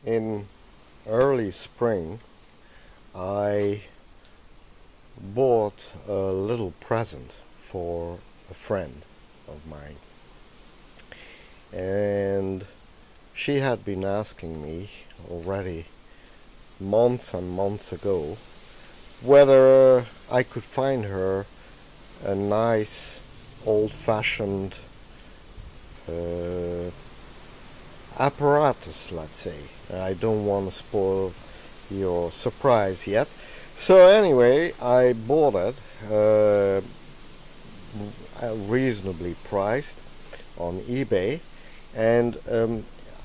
In early spring, I bought a little present for a friend of mine, and she had been asking me already months and months ago whether I could find her a nice old-fashioned apparatus, let's say. I don't want to spoil your surprise yet. So anyway, I bought it reasonably priced on eBay, and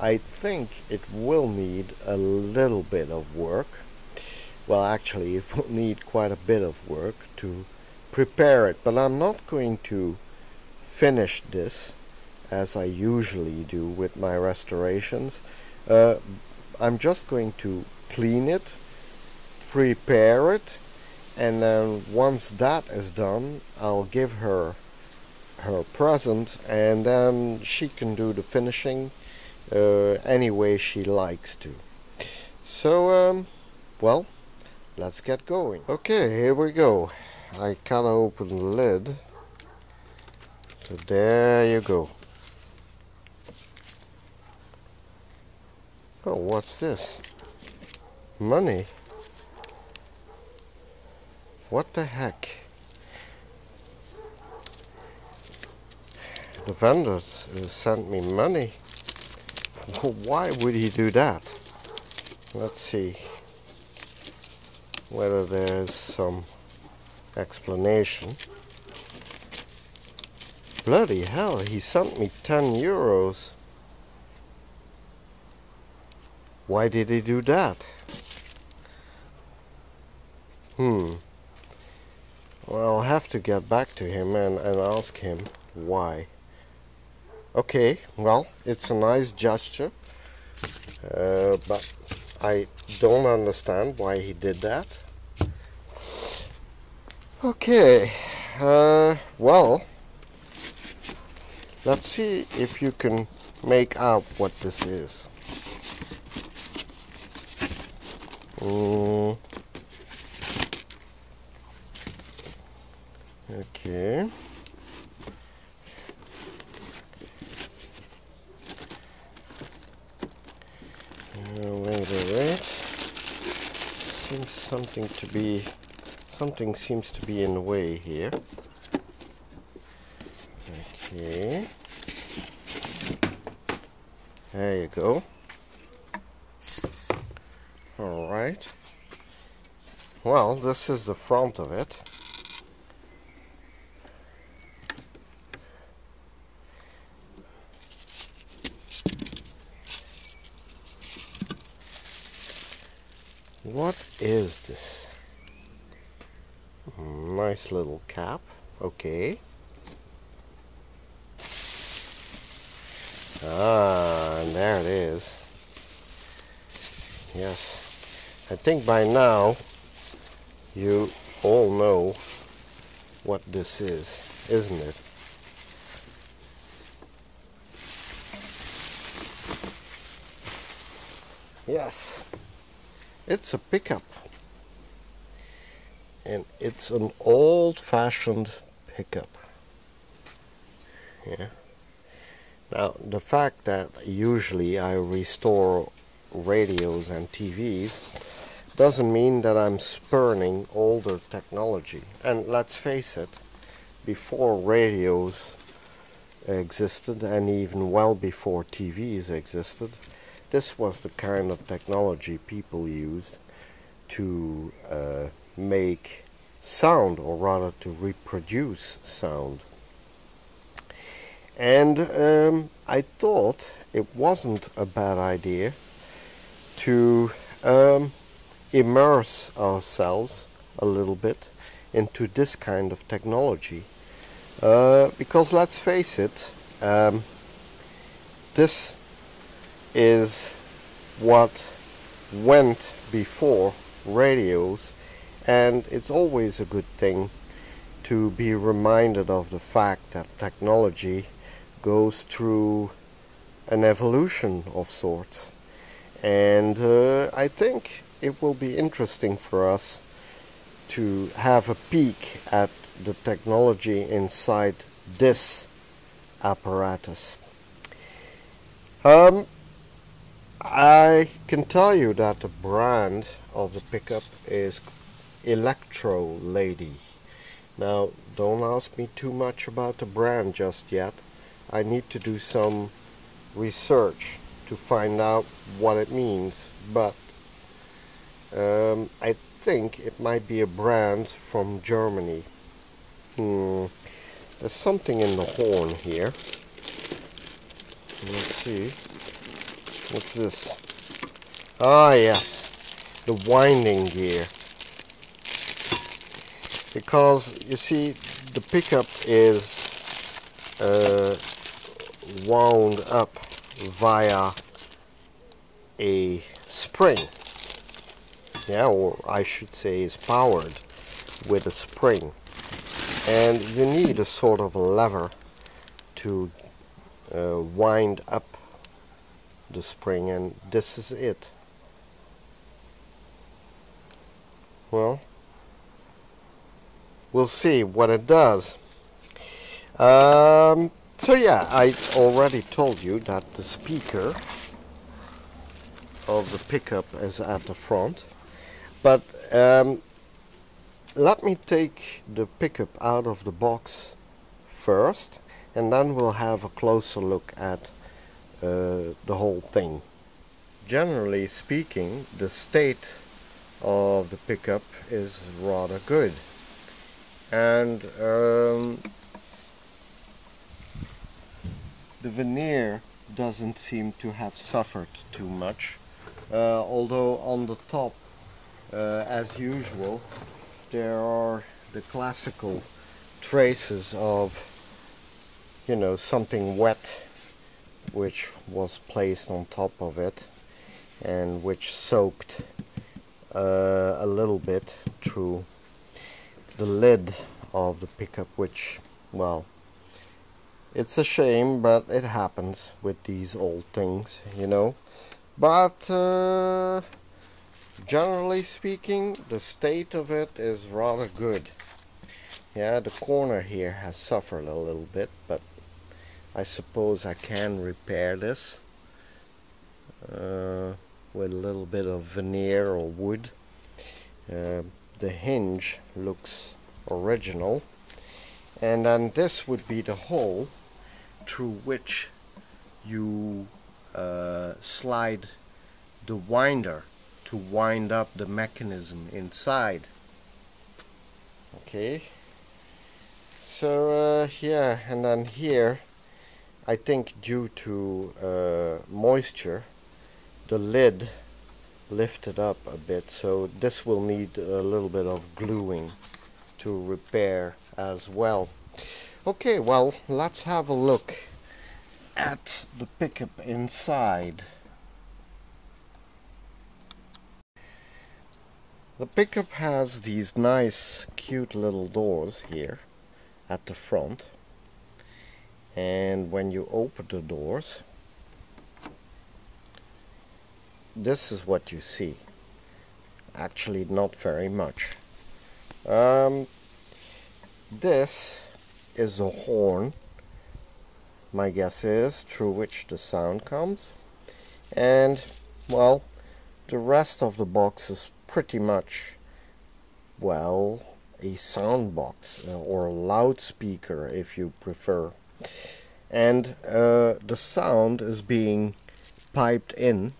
I think it will need a little bit of work. Well, actually, it will need quite a bit of work to prepare it, but I'm not going to finish this as I usually do with my restorations. I'm just going to clean it, prepare it, and then once that is done, I'll give her her present, and then she can do the finishing any way she likes to. So, well, let's get going. Okay, here we go. I cut open the lid. So there you go. Oh, what's this? Money? What the heck? The vendor sent me money. Why would he do that? Let's see whether there's some explanation. Bloody hell, he sent me 10 euros. Why did he do that? Well, I'll have to get back to him and ask him why. Okay, well, it's a nice gesture, but I don't understand why he did that. Okay, well, let's see if you can make out what this is. Okay. Wait. Something seems to be in the way here. Okay. There you go. All right. Well, this is the front of it. What is this? Nice little cap. Okay. And there it is. Yes. I think by now you all know what this is, isn't it? Yes. It's a pickup, and it's an old-fashioned pickup. Yeah. Now, the fact that usually I restore radios and TVs doesn't mean that I'm spurning older technology. And let's face it, before radios existed, and even well before TVs existed, this was the kind of technology people used to make sound, or rather to reproduce sound. And I thought it wasn't a bad idea to immerse ourselves a little bit into this kind of technology. Because let's face it, this is what went before radios, and it's always a good thing to be reminded of the fact that technology goes through an evolution of sorts, and I think it will be interesting for us to have a peek at the technology inside this apparatus. I can tell you that the brand of the pickup is Elektrolady. Now, don't ask me too much about the brand just yet. I need to do some research to find out what it means, but I think it might be a brand from Germany. There's something in the horn here. Let's see. What's this? Ah, yes, the winding gear. Because you see, the pickup is wound up via a spring. Yeah, or I should say is powered with a spring. And you need a sort of a lever to wind up the spring, and this is it. Well, we'll see what it does. So yeah, I already told you that the speaker of the pickup is at the front, but let me take the pickup out of the box first, and then we'll have a closer look at the whole thing. Generally speaking, the state of the pickup is rather good, and the veneer doesn't seem to have suffered too much, although on the top, as usual, there are the classical traces of, you know, something wet which was placed on top of it and which soaked a little bit through the lid of the pickup, which, well, it's a shame, but it happens with these old things, you know. But generally speaking, the state of it is rather good. Yeah, the corner here has suffered a little bit, but I suppose I can repair this with a little bit of veneer or wood. The hinge looks original, and then this would be the hole through which you slide the winder to wind up the mechanism inside. Okay, so yeah, and then here, I think due to moisture, the lid lifted up a bit, so this will need a little bit of gluing to repair as well. Okay, well, let's have a look at the pickup inside. The pickup has these nice, cute little doors here at the front, and when you open the doors, this is what you see. Actually, not very much. This is a horn, my guess is, through which the sound comes, and, well, the rest of the box is pretty much, well, a sound box or a loudspeaker if you prefer, and the sound is being piped in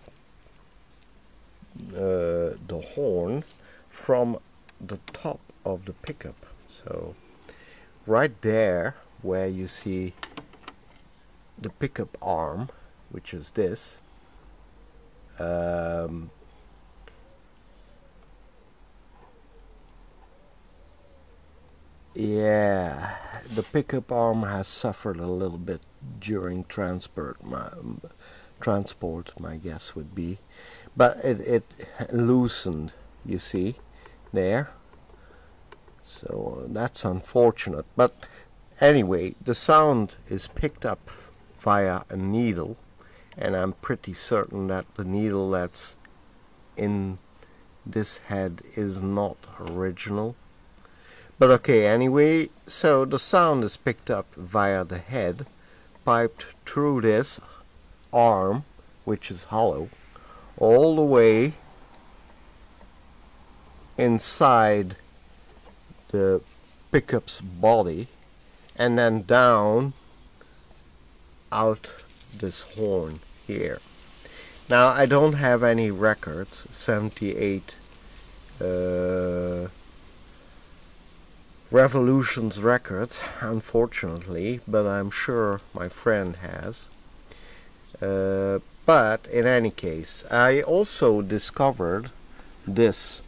the horn from the top of the pickup. So right there where you see the pickup arm, which is this, yeah, the pickup arm has suffered a little bit during transport, my guess would be, but it loosened, you see, there. So that's unfortunate, but anyway, the sound is picked up via a needle, and I'm pretty certain that the needle that's in this head is not original. But okay, anyway, so the sound is picked up via the head, piped through this arm, which is hollow, all the way inside the pickup's body, and then down out this horn here. Now I don't have any records, 78 revolutions records, unfortunately, but I'm sure my friend has. But in any case, I also discovered this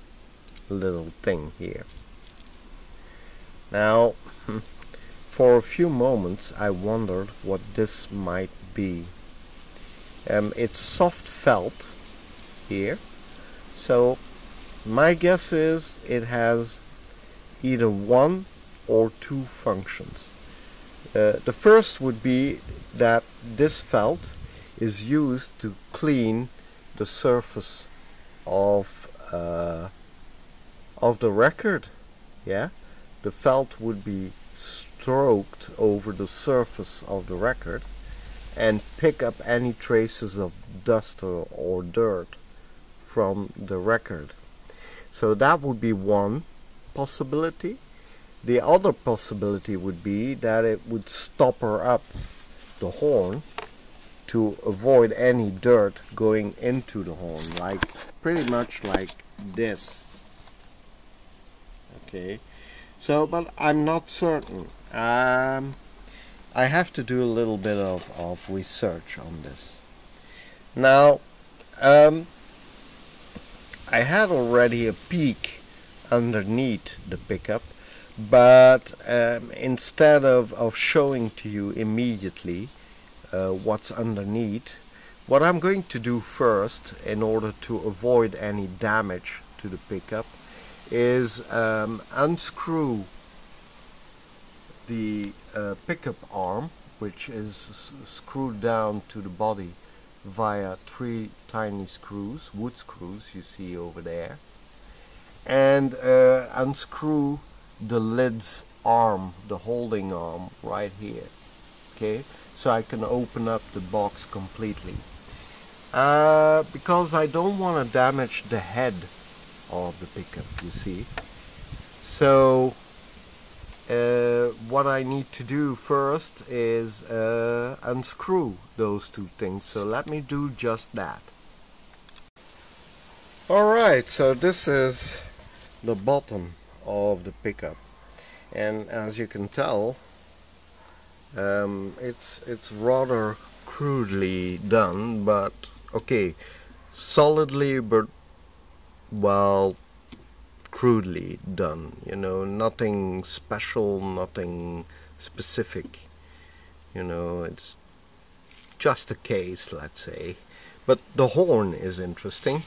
little thing here. Now, for a few moments I wondered what this might be. It's soft felt here, so my guess is it has either one or two functions. The first would be that this felt is used to clean the surface of the record. Yeah, the felt would be stroked over the surface of the record and pick up any traces of dust or dirt from the record. So that would be one possibility. The other possibility would be that it would stopper up the horn to avoid any dirt going into the horn, like pretty much like this. Okay, so but I'm not certain. I have to do a little bit of research on this. Now, I had already a peek underneath the pickup, but instead of showing to you immediately what's underneath, what I'm going to do first, in order to avoid any damage to the pickup, is unscrew the pickup arm, which is screwed down to the body via 3 tiny screws, wood screws you see over there, and unscrew the lid's arm, the holding arm right here. Okay, so I can open up the box completely, because I don't want to damage the head of the pickup, you see. So what I need to do first is unscrew those two things, so let me do just that. Alright, so this is the bottom of the pickup, and as you can tell, it's rather crudely done, but okay, solidly, but well, crudely done, you know, nothing special, nothing specific, you know, it's just a case, let's say. But the horn is interesting.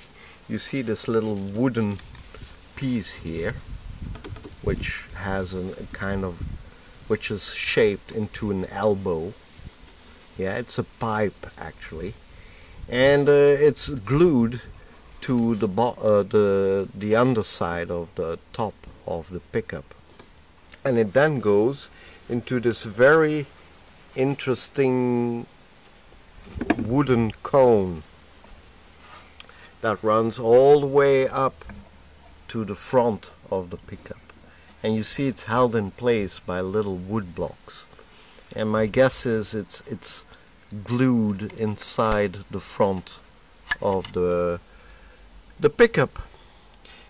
You see this little wooden piece here, which has a kind of, which is shaped into an elbow. Yeah, it's a pipe actually, and it's glued to the underside of the top of the pickup, and it then goes into this very interesting wooden cone that runs all the way up to the front of the pickup, and you see it's held in place by little wood blocks, and my guess is it's glued inside the front of the pickup.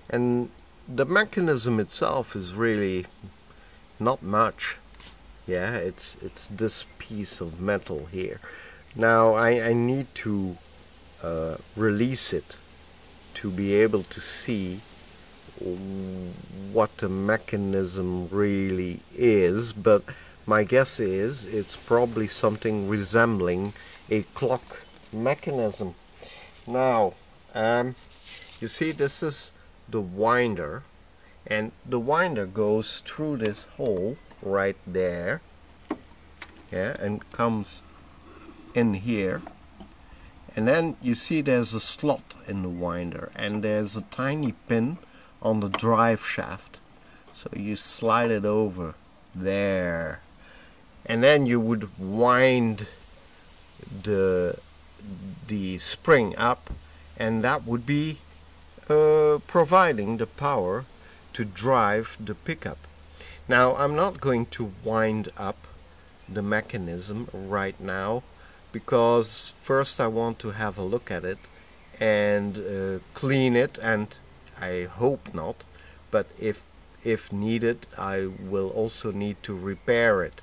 And the mechanism itself is really not much. Yeah, it's this piece of metal here. Now I need to release it to be able to see what the mechanism really is, but my guess is it's probably something resembling a clock mechanism. Now you see, this is the winder, and the winder goes through this hole right there, yeah, and comes in here, And then you see there's a slot in the winder, and there's a tiny pin on the drive shaft. So you slide it over there, and then you would wind the spring up, and that would be providing the power to drive the pickup. Now I'm not going to wind up the mechanism right now, because first I want to have a look at it and clean it, and I hope not, but if needed I will also need to repair it.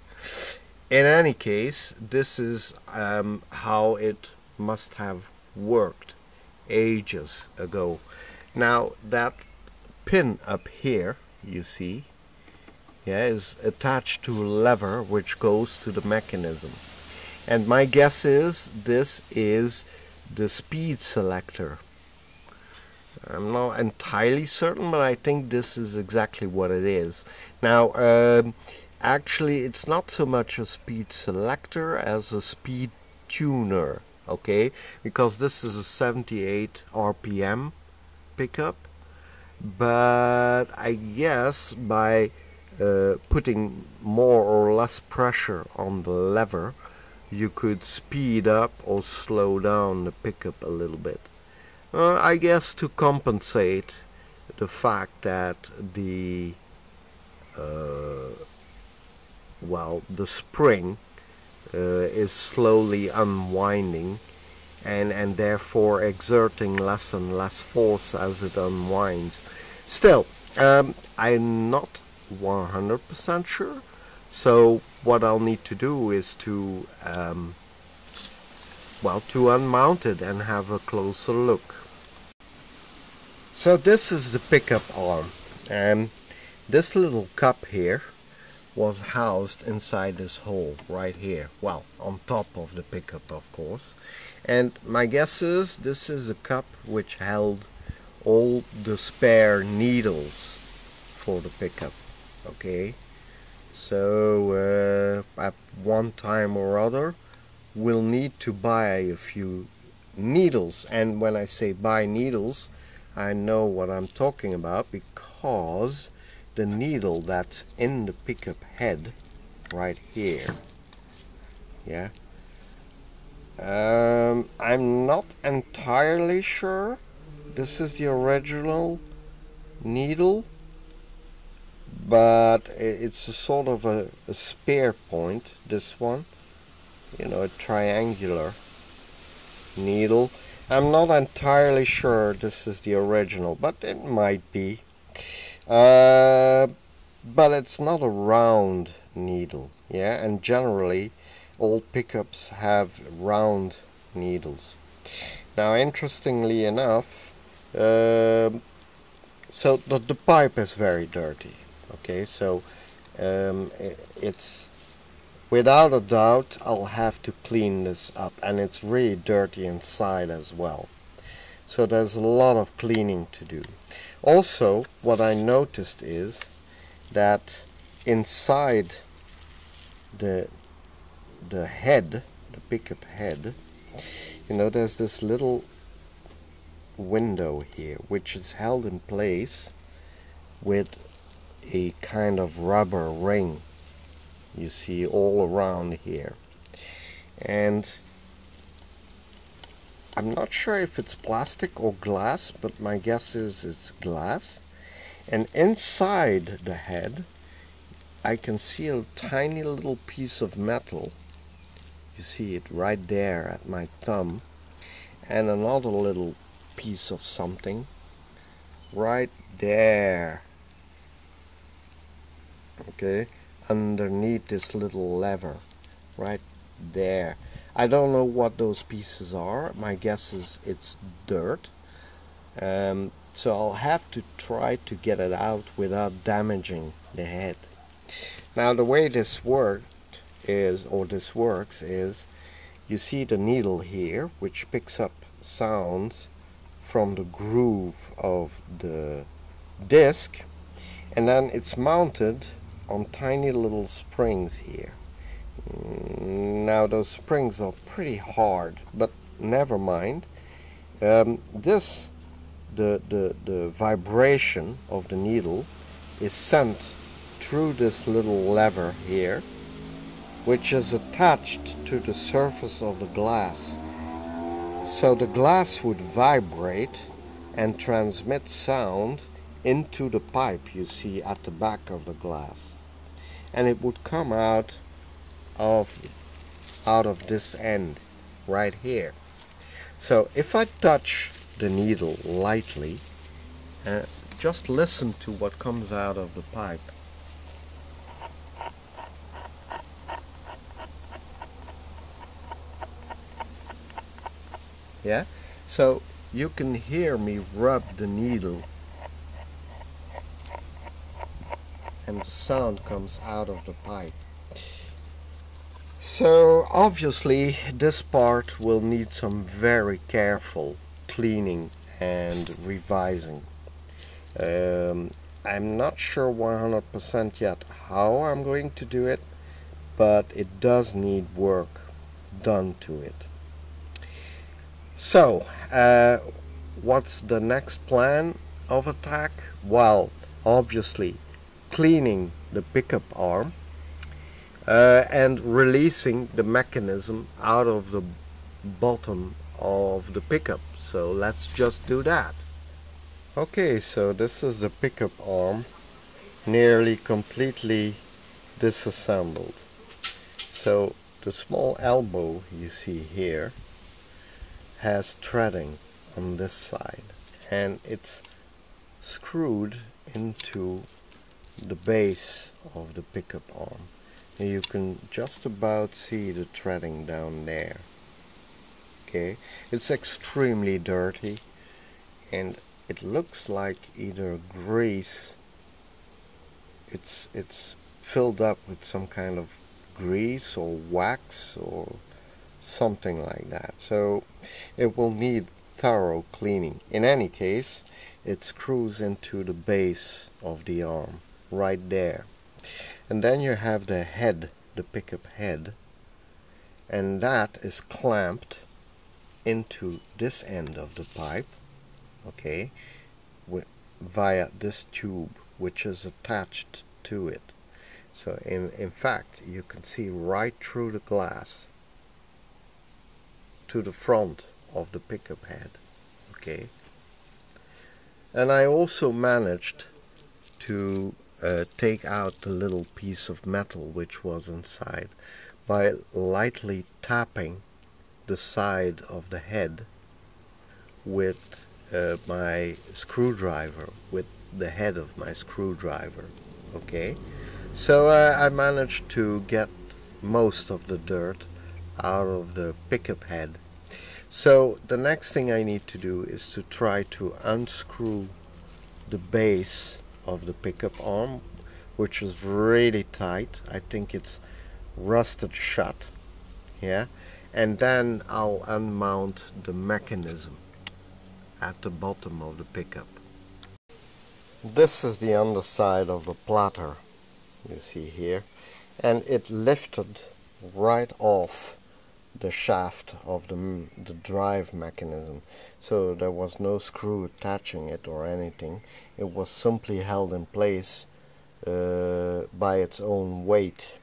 In any case, this is how it must have worked ages ago. Now that pin up here, you see, is attached to a lever which goes to the mechanism. And my guess is this is the speed selector. I'm not entirely certain, but I think this is exactly what it is. Now, actually, it's not so much a speed selector as a speed tuner, okay? Because this is a 78 RPM pickup, but I guess by putting more or less pressure on the lever, you could speed up or slow down the pickup a little bit. I guess to compensate the fact that the spring is slowly unwinding and therefore exerting less and less force as it unwinds. Still, I'm not 100% sure, so what I'll need to do is to unmount it and have a closer look. So this is the pickup arm, and this little cup here was housed inside this hole right here, well, on top of the pickup, of course. And my guess is this is a cup which held all the spare needles for the pickup. Okay, so at one time or other we'll need to buy a few needles, and when I say buy needles, I know what I'm talking about, because the needle that's in the pickup head right here, I'm not entirely sure this is the original needle, but it's a sort of a spear point, this one, a triangular needle. I'm not entirely sure this is the original, but it might be. But it's not a round needle, and generally all pickups have round needles. Now, interestingly enough, so the pipe is very dirty. Okay, so it's without a doubt I'll have to clean this up, and it's really dirty inside as well. So there's a lot of cleaning to do. Also, what I noticed is that inside the head, the pickup head, there's this little window here which is held in place with a kind of rubber ring, you see, all around here. And I'm not sure if it's plastic or glass, but my guess is it's glass. And inside the head I can see a tiny little piece of metal. You see it right there at my thumb, and another little piece of something right there, okay, underneath this little lever right there. I don't know what those pieces are. My guess is it's dirt, so I'll have to try to get it out without damaging the head. Now, the way this works is, you see the needle here, which picks up sounds from the groove of the disc, and then it's mounted on tiny little springs here. Now, those springs are pretty hard, but never mind. This the vibration of the needle is sent through this little lever here, which is attached to the surface of the glass. So the glass would vibrate and transmit sound into the pipe you see at the back of the glass, and it would come out of this end right here. So if I touch the needle lightly, just listen to what comes out of the pipe. Yeah, so you can hear me rub the needle and the sound comes out of the pipe. So obviously this part will need some very careful cleaning and revising. I'm not sure 100% yet how I'm going to do it, but it does need work done to it. So what's the next plan of attack? Well, obviously cleaning the pickup arm and releasing the mechanism out of the bottom of the pickup. So let's just do that. Okay, so this is the pickup arm, nearly completely disassembled. So the small elbow you see here has threading on this side, and it's screwed into the base of the pickup arm. And you can just about see the threading down there. Okay, it's extremely dirty, and it looks like either grease. It's filled up with some kind of grease or wax or something like that. So it will need thorough cleaning. In any case, it screws into the base of the arm right there. And then you have the head, the pickup head, and that is clamped into this end of the pipe, okay, via this tube which is attached to it. So in fact you can see right through the glass to the front of the pickup head, okay. And I also managed to take out the little piece of metal which was inside by lightly tapping the side of the head with my screwdriver, with the head of my screwdriver, okay. So I managed to get most of the dirt out of the pickup head. So the next thing I need to do is to try to unscrew the base of the pickup arm, which is really tight. I think it's rusted shut, yeah. And then I'll unmount the mechanism at the bottom of the pickup. This is the underside of the platter you see here, and it lifted right off the shaft of the drive mechanism, so there was no screw attaching it or anything. It was simply held in place by its own weight,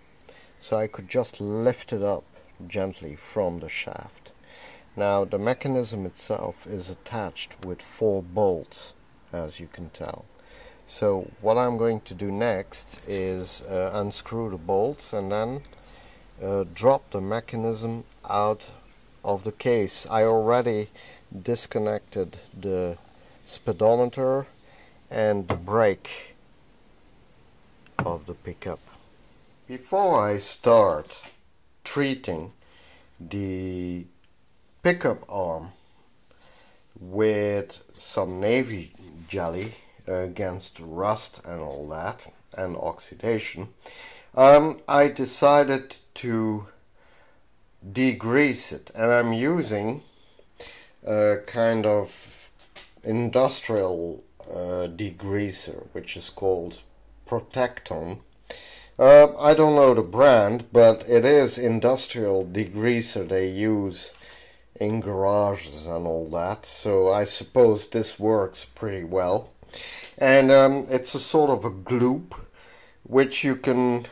so I could just lift it up gently from the shaft. Now the mechanism itself is attached with 4 bolts, as you can tell. So what I'm going to do next is unscrew the bolts and then drop the mechanism out of the case. I already disconnected the speedometer and the brake of the pickup. Before I start treating the pickup arm with some navy jelly against rust and all that and oxidation, I decided to degrease it, and I'm using a kind of industrial degreaser which is called Protecton. I don't know the brand, but it is industrial degreaser they use in garages and all that, so I suppose this works pretty well. And it's a sort of a gloop which you can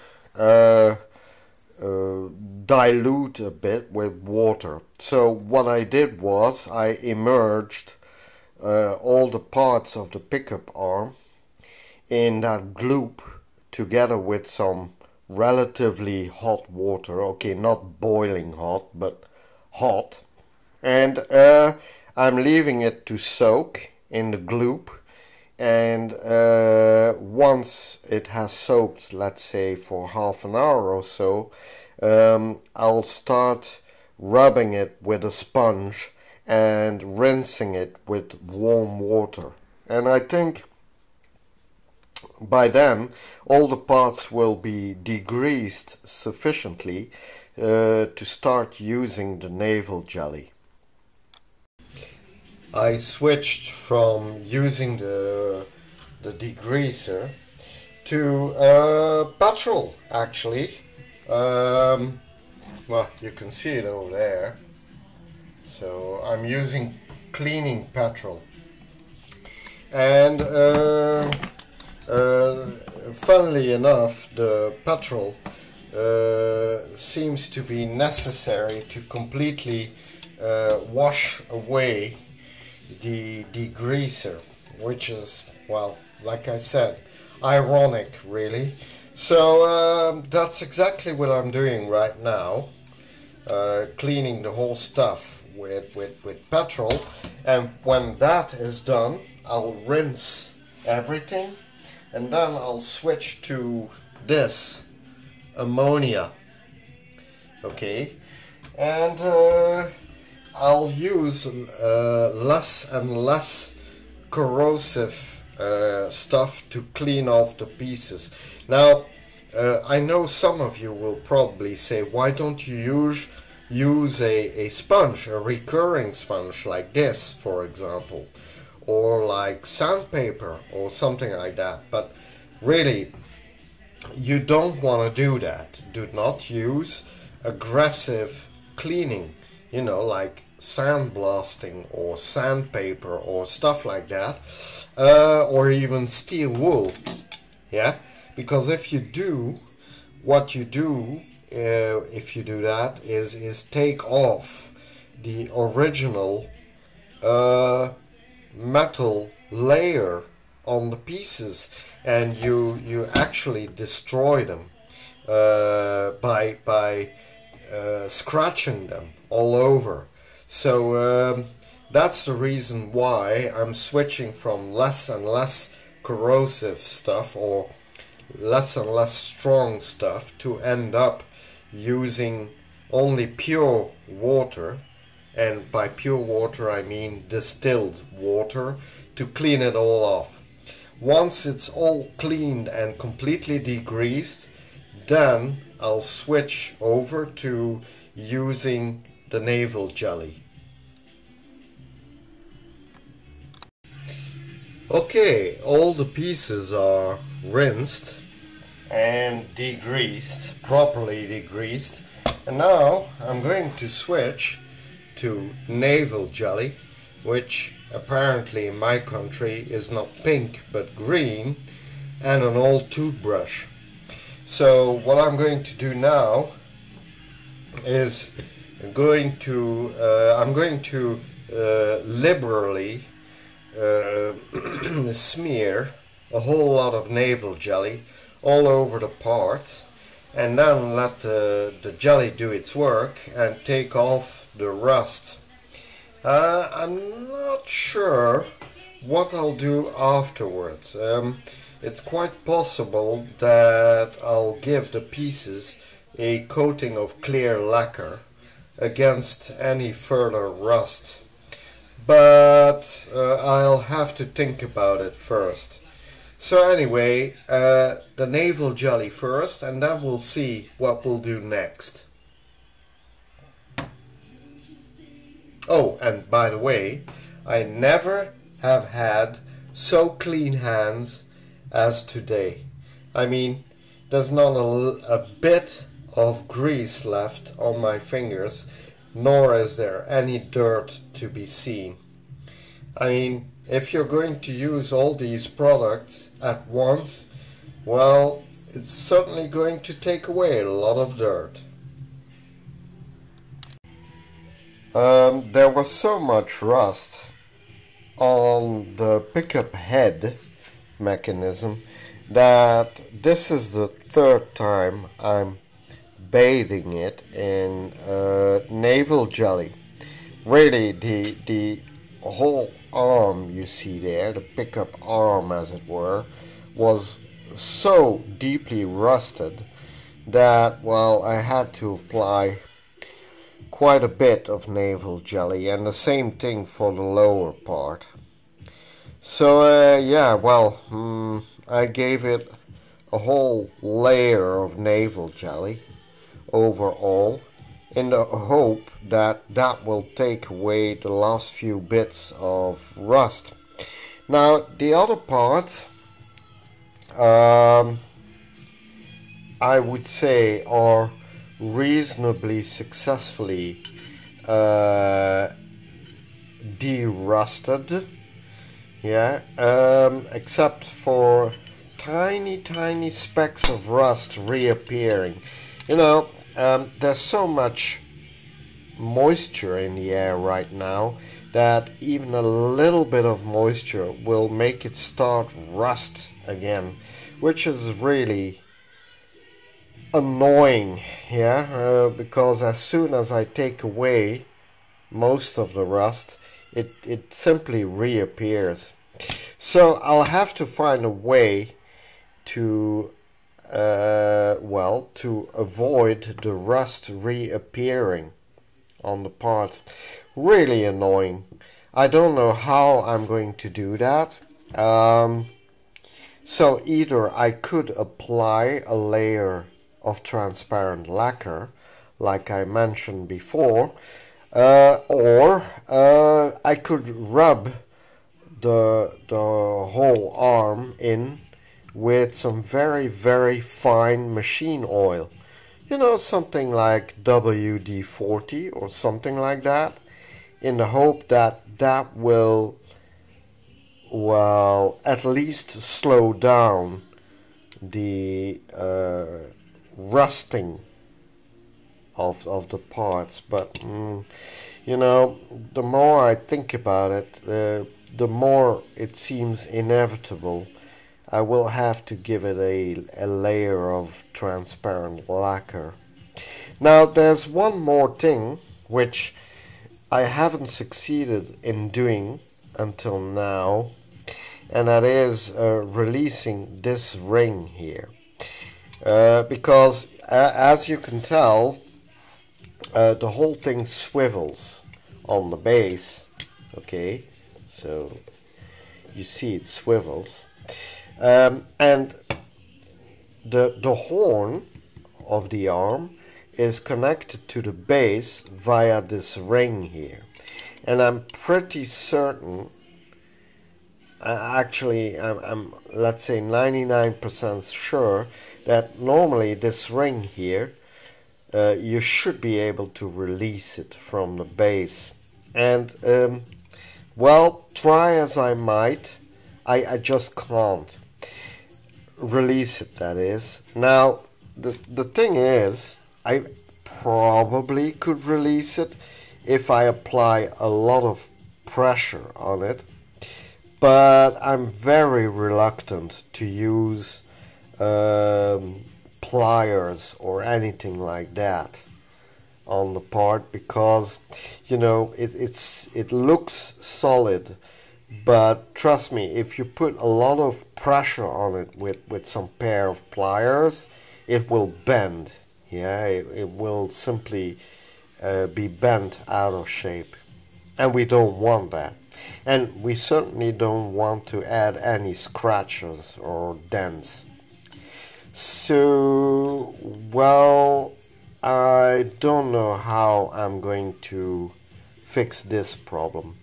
dilute a bit with water. So what I did was I immersed all the parts of the pickup arm in that gloop together with some relatively hot water. Okay, not boiling hot, but hot. And I'm leaving it to soak in the gloop. And once it has soaked, let's say for half an hour or so, I'll start rubbing it with a sponge and rinsing it with warm water. And I think by then all the parts will be degreased sufficiently to start using the navel jelly. I switched from using the degreaser to petrol, actually. Well, you can see it over there. So I'm using cleaning petrol. And funnily enough, the petrol seems to be necessary to completely wash away the degreaser, which is, well, like I said, ironic really. So that's exactly what I'm doing right now, cleaning the whole stuff with petrol. And when that is done, I'll rinse everything, and then I'll switch to this ammonia. Okay, and I'll use less and less corrosive stuff to clean off the pieces. Now, I know some of you will probably say, why don't you use a sponge, a recurring sponge like this, for example, or like sandpaper or something like that. But really, you don't want to do that. Do not use aggressive cleaning, you know, like sandblasting or sandpaper or stuff like that, or even steel wool. Yeah, because if you do, what you do if you do that is take off the original metal layer on the pieces, and you actually destroy them by scratching them all over. So that's the reason why I'm switching from less and less corrosive stuff or less and less strong stuff to end up using only pure water, and by pure water I mean distilled water, to clean it all off. Once it's all cleaned and completely degreased, then I'll switch over to using the navel jelly. Okay, all the pieces are rinsed and degreased, properly degreased, and now I'm going to switch to navel jelly, which apparently in my country is not pink but green, and an old toothbrush. So what I'm going to do now is I'm going to liberally smear a whole lot of navel jelly all over the parts, and then let the jelly do its work and take off the rust. I'm not sure what I'll do afterwards. It's quite possible that I'll give the pieces a coating of clear lacquer against any further rust, but I'll have to think about it first. So anyway, the navel jelly first, and then we'll see what we'll do next. Oh, and by the way, I never have had so clean hands as today. I mean, there's not a bit of grease left on my fingers. nor is there any dirt to be seen. I mean, if you're going to use all these products at once, well, it's certainly going to take away a lot of dirt. There was so much rust on the pickup head mechanism that this is the third time I'm bathing it in navel jelly. Really, the whole arm you see there, the pickup arm as it were, was so deeply rusted that, well, I had to apply quite a bit of navel jelly, and the same thing for the lower part. So yeah, well, I gave it a whole layer of navel jelly overall in the hope that that will take away the last few bits of rust. Now the other parts, I would say, are reasonably successfully derusted, yeah, except for tiny specks of rust reappearing. You know, there's so much moisture in the air right now that even a little bit of moisture will make it start rust again, which is really annoying, yeah, because as soon as I take away most of the rust, it simply reappears. So I'll have to find a way to well, to avoid the rust reappearing on the part. Really annoying. I don't know how I'm going to do that. So either I could apply a layer of transparent lacquer, like I mentioned before, or I could rub the whole arm in with some very fine machine oil. You know, something like WD-40 or something like that, in the hope that that will, well, at least slow down the rusting of the parts. But you know, the more I think about it, the more it seems inevitable I will have to give it a layer of transparent lacquer. Now there's one more thing which I haven't succeeded in doing until now, and that is releasing this ring here. Because as you can tell, the whole thing swivels on the base. Okay, so you see it swivels, and the horn of the arm is connected to the base via this ring here, and I'm pretty certain, actually I'm let's say 99% sure, that normally this ring here, you should be able to release it from the base. And well, try as I might, I just can't release it, that is. Now the thing is, I probably could release it if I apply a lot of pressure on it, but I'm very reluctant to use pliers or anything like that on the part, because you know it looks solid, but trust me, if you put a lot of pressure on it with some pair of pliers, it will bend. Yeah, it will simply be bent out of shape, and we don't want that. And we certainly don't want to add any scratches or dents. So, well, I don't know how I'm going to fix this problem.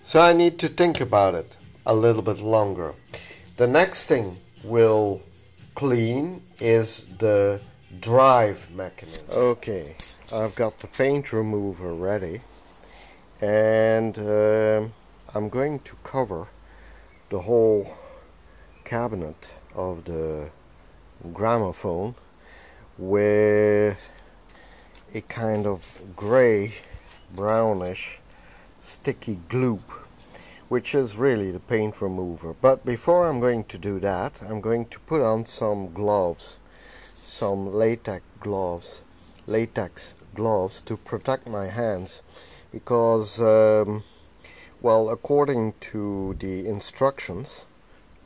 So I need to think about it a little bit longer. The next thing we'll clean is the drive mechanism. Okay, I've got the paint remover ready, and I'm going to cover the whole cabinet of the gramophone with a kind of gray, brownish, sticky glue, which is really the paint remover. But before I'm going to do that, I'm going to put on some gloves, some latex gloves to protect my hands, because well, according to the instructions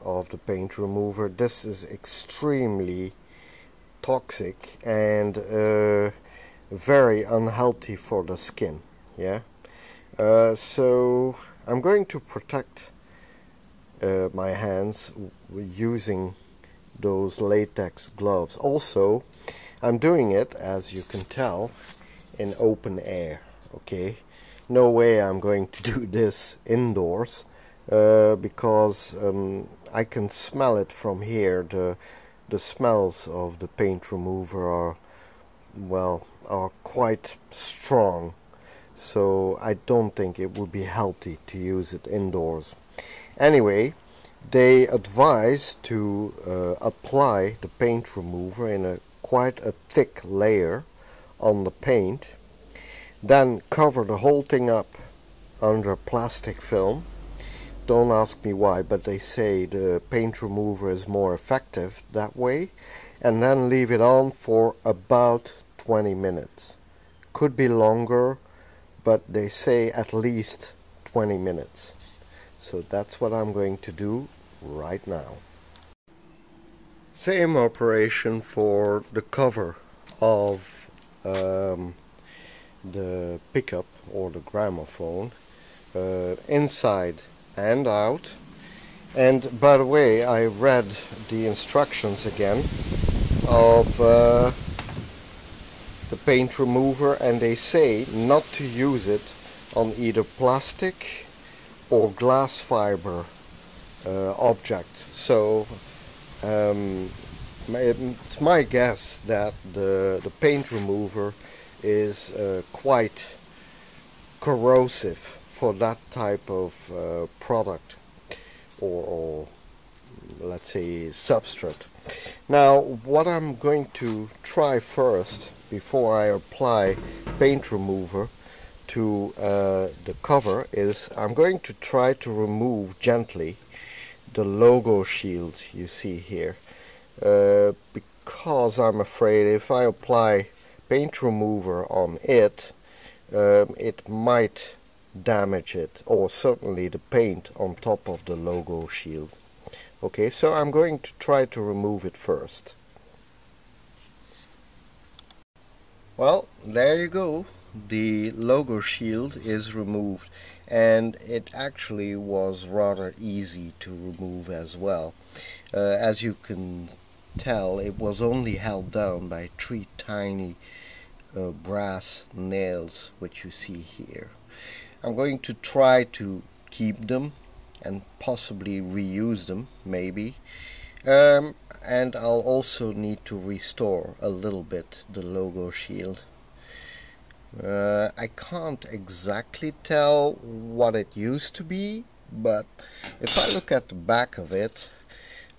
of the paint remover, this is extremely toxic and very unhealthy for the skin. Yeah, so I'm going to protect my hands using those latex gloves. Also, I'm doing it, as you can tell, in open air. Okay, no way I'm going to do this indoors, because I can smell it from here. The smells of the paint remover are, well, are quite strong, so I don't think it would be healthy to use it indoors. Anyway, they advise to apply the paint remover in quite a thick layer on the paint, then cover the whole thing up under plastic film. Don't ask me why, but they say the paint remover is more effective that way, and then leave it on for about 20 minutes. Could be longer, but they say at least 20 minutes. So that's what I'm going to do right now. Same operation for the cover of the pickup or the gramophone, inside and out. And by the way, I read the instructions again of the paint remover, and they say not to use it on either plastic or glass fiber objects. So it's my guess that the paint remover is quite corrosive for that type of product, or let's say substrate. Now, what I'm going to try first, before I apply paint remover to the cover, is I'm going to try to remove gently the logo shield you see here, because I'm afraid if I apply paint remover on it, it might damage it, or certainly the paint on top of the logo shield. Okay, so I'm going to try to remove it first. Well, there you go. The logo shield is removed, and it actually was rather easy to remove as well. As you can tell, it was only held down by 3 tiny brass nails, which you see here. I'm going to try to keep them and possibly reuse them, maybe. And I'll also need to restore a little bit the logo shield. I can't exactly tell what it used to be, but if I look at the back of it,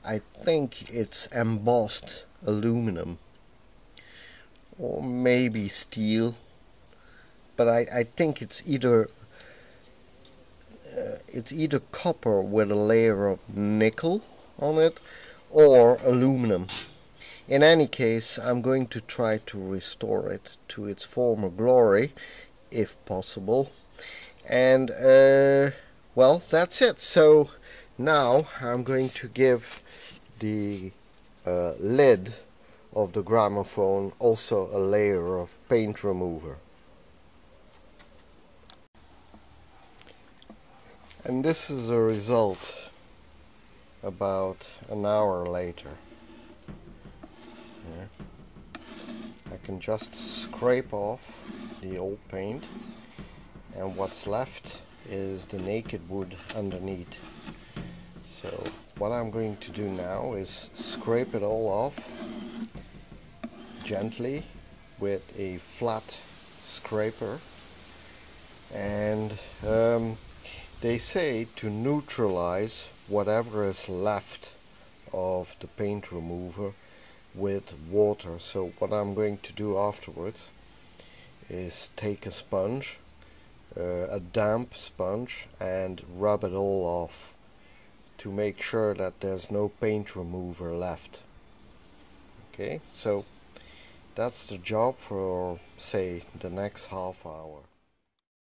I think it's embossed aluminum, or maybe steel, but I think it's either copper with a layer of nickel on it, or aluminum. In any case, I'm going to try to restore it to its former glory, if possible. And well, that's it. So now I'm going to give the lid of the gramophone also a layer of paint remover. And this is the result about an hour later. Yeah. I can just scrape off the old paint, and what's left is the naked wood underneath. So what I'm going to do now is scrape it all off gently with a flat scraper, and they say to neutralize whatever is left of the paint remover with water. So what I'm going to do afterwards is take a sponge, a damp sponge, and rub it all off to make sure that there's no paint remover left. Okay, so that's the job for, say, the next half hour.